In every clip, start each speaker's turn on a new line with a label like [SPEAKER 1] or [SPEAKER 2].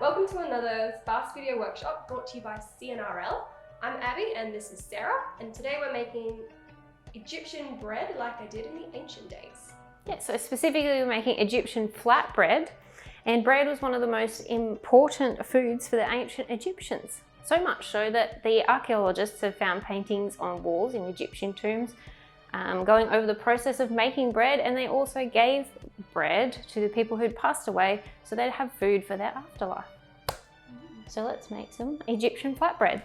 [SPEAKER 1] Welcome to another Fast Video Workshop brought to you by CNRL. I'm Abby and this is Sarah, and today we're making Egyptian bread like they did in the ancient days.
[SPEAKER 2] Yeah, so specifically we're making Egyptian flatbread, and bread was one of the most important foods for the ancient Egyptians. So much so that the archaeologists have found paintings on walls in Egyptian tombs going over the process of making bread, and they also gave bread to the people who'd passed away so they'd have food for their afterlife. So let's make some Egyptian flatbread.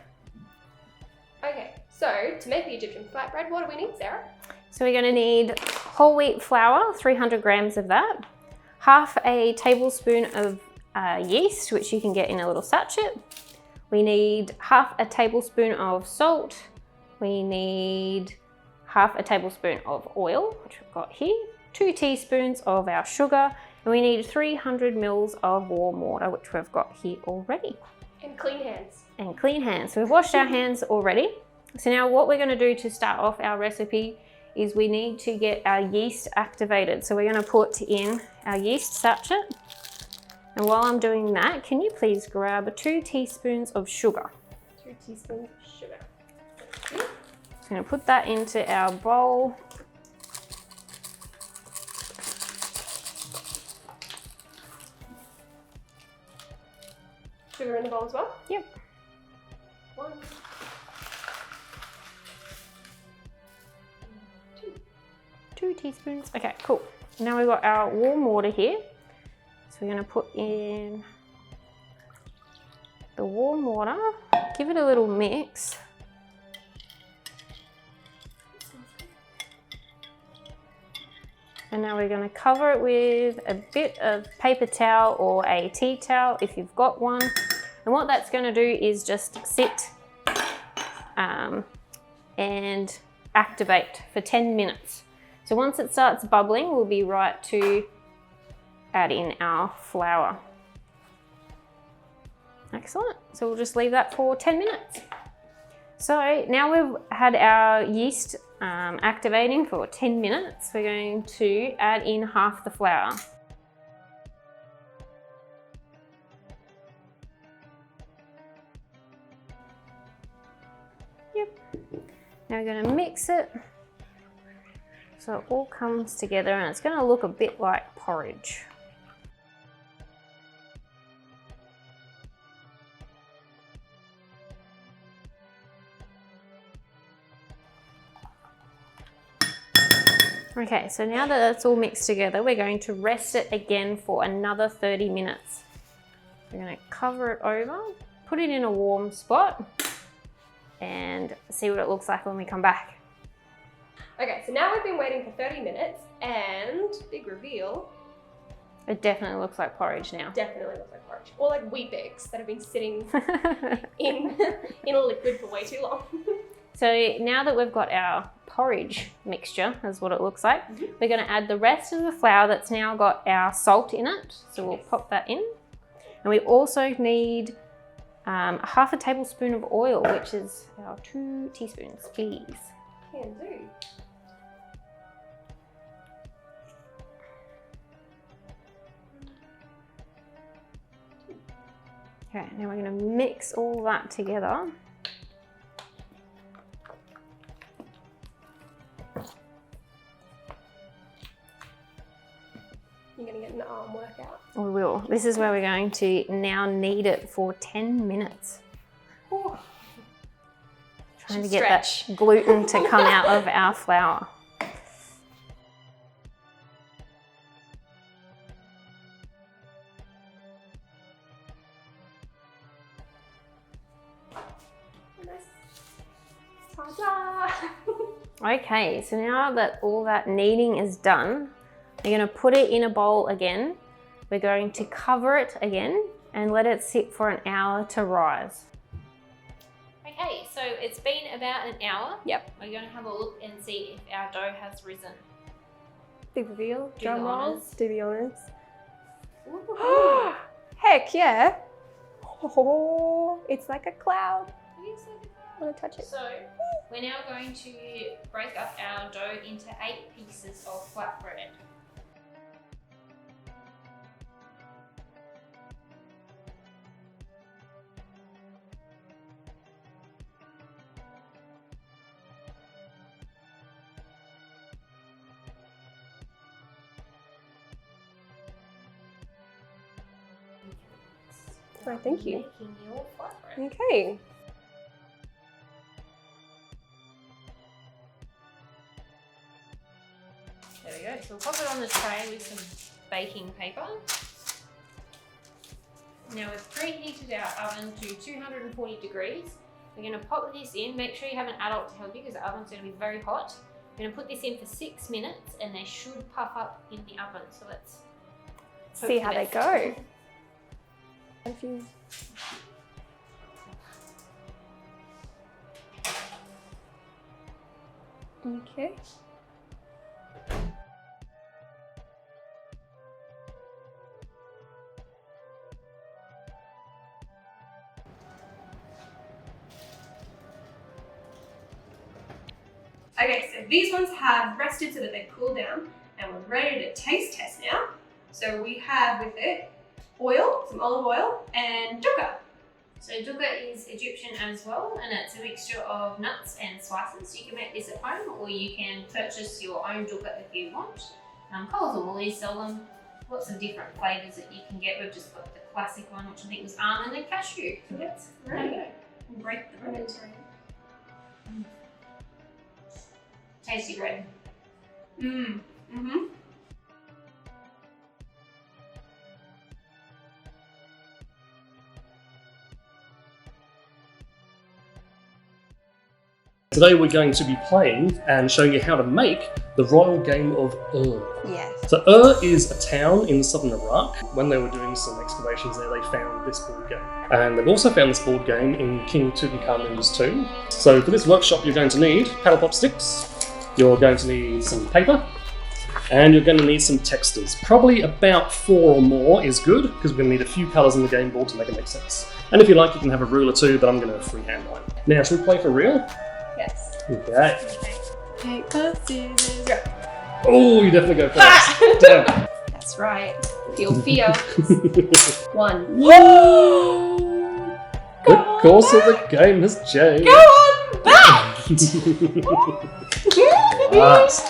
[SPEAKER 1] Okay, so to make the Egyptian flatbread, what do we need, Sarah?
[SPEAKER 2] So we're going to need whole wheat flour, 300 grams of that, half a tablespoon of yeast, which you can get in a little sachet. We need half a tablespoon of salt. We need half a tablespoon of oil, which we've got here, 2 teaspoons of our sugar, and we need 300 mils of warm water, which we've got here already.
[SPEAKER 1] And clean hands.
[SPEAKER 2] And clean hands. So we've washed our hands already. So now what we're going to do to start off our recipe is we need to get our yeast activated. So we're going to put in our yeast sachet. And while I'm doing that, can you please grab 2 teaspoons of sugar?
[SPEAKER 1] 2 teaspoons of sugar.
[SPEAKER 2] I'm going to put that into our bowl.
[SPEAKER 1] Sugar in the bowl as well?
[SPEAKER 2] Yep.
[SPEAKER 1] 1, 2.
[SPEAKER 2] 2 teaspoons. Okay, cool. Now we've got our warm water here. So we're going to put in the warm water, give it a little mix. And now we're going to cover it with a bit of paper towel or a tea towel if you've got one. And what that's going to do is just sit and activate for 10 minutes. So once it starts bubbling, we'll be right to add in our flour. Excellent. So we'll just leave that for 10 minutes. So now we've had our yeast activating for 10 minutes, we're going to add in half the flour. Yep. Now we're going to mix it so it all comes together, and it's going to look a bit like porridge. Okay, so now that that's all mixed together, we're going to rest it again for another 30 minutes. We're going to cover it over, put it in a warm spot, and see what it looks like when we come back.
[SPEAKER 1] Okay, so now we've been waiting for 30 minutes, and big reveal.
[SPEAKER 2] It definitely looks like porridge now.
[SPEAKER 1] Definitely looks like porridge. Or like wheat bix that have been sitting in a liquid for way too long.
[SPEAKER 2] So now that we've got our porridge mixture, is what it looks like, we're going to add the rest of the flour that's now got our salt in it. So we'll pop that in. And we also need half a tablespoon of oil, which is our 2 teaspoons, please.
[SPEAKER 1] Can do.
[SPEAKER 2] Okay, now we're going to mix all that together.
[SPEAKER 1] You're going to get an arm workout.
[SPEAKER 2] We will. This is where we're going to now knead it for 10 minutes.
[SPEAKER 1] Ooh.
[SPEAKER 2] Trying to get that gluten to come out of our flour. Okay, so now that all that kneading is done, we're going to put it in a bowl again. We're going to cover it again and let it sit for an hour to rise. Okay, so it's been about an hour.
[SPEAKER 1] Yep.
[SPEAKER 2] We're going to have a look and see if our dough has risen.
[SPEAKER 1] Big reveal.
[SPEAKER 2] Do the honours.
[SPEAKER 1] Do the honours. Heck yeah. Oh, it's like a cloud. I want to touch it.
[SPEAKER 2] So we're now going to break up our dough into 8 pieces of flatbread.
[SPEAKER 1] Oh, thank you.
[SPEAKER 2] Making your flatbread.
[SPEAKER 1] Okay.
[SPEAKER 2] There we go. So we'll pop it on the tray with some baking paper. Now we've preheated our oven to 240 degrees. We're going to pop this in. Make sure you have an adult to help you because the oven's going to be very hot. We're going to put this in for 6 minutes and they should puff up in the oven. So let's
[SPEAKER 1] See how they go. Okay. Okay, so these ones have rested so that they cool down, and we're ready to taste test now. So we have with it oil, some olive oil, and dukkha.
[SPEAKER 2] So dukkha is Egyptian as well, and it's a mixture of nuts and spices. You can make this at home, or you can purchase your own dukkha if you want. Coles and Woolies sell them. Lots of different flavours that you can get. We've just got the classic one, which I think was almond and cashew. So let's go.
[SPEAKER 1] Break the ribbons.
[SPEAKER 2] Tasty bread.
[SPEAKER 1] Mm-hmm.
[SPEAKER 3] Today we're going to be playing and showing you how to make the royal game of
[SPEAKER 1] Yes.
[SPEAKER 3] So is a town in southern Iraq. When they were doing some excavations there, they found this board game. And they've also found this board game in King Tutankhamun's tomb. So for this workshop you're going to need paddle pop sticks, you're going to need some paper, and you're going to need some textures. Probably about 4 or more is good, because we're going to need a few colours on the game board to make it make sense. And if you like, you can have a ruler too, but I'm going to freehand mine. Now, should we play for real?
[SPEAKER 1] Yes.
[SPEAKER 3] Okay.
[SPEAKER 1] Paper, scissors, go.
[SPEAKER 3] Oh, you definitely go first. Damn.
[SPEAKER 1] That's right. Feel fear. 1.
[SPEAKER 3] Whoa! The course of the game has changed.
[SPEAKER 1] Go on back!
[SPEAKER 3] Last.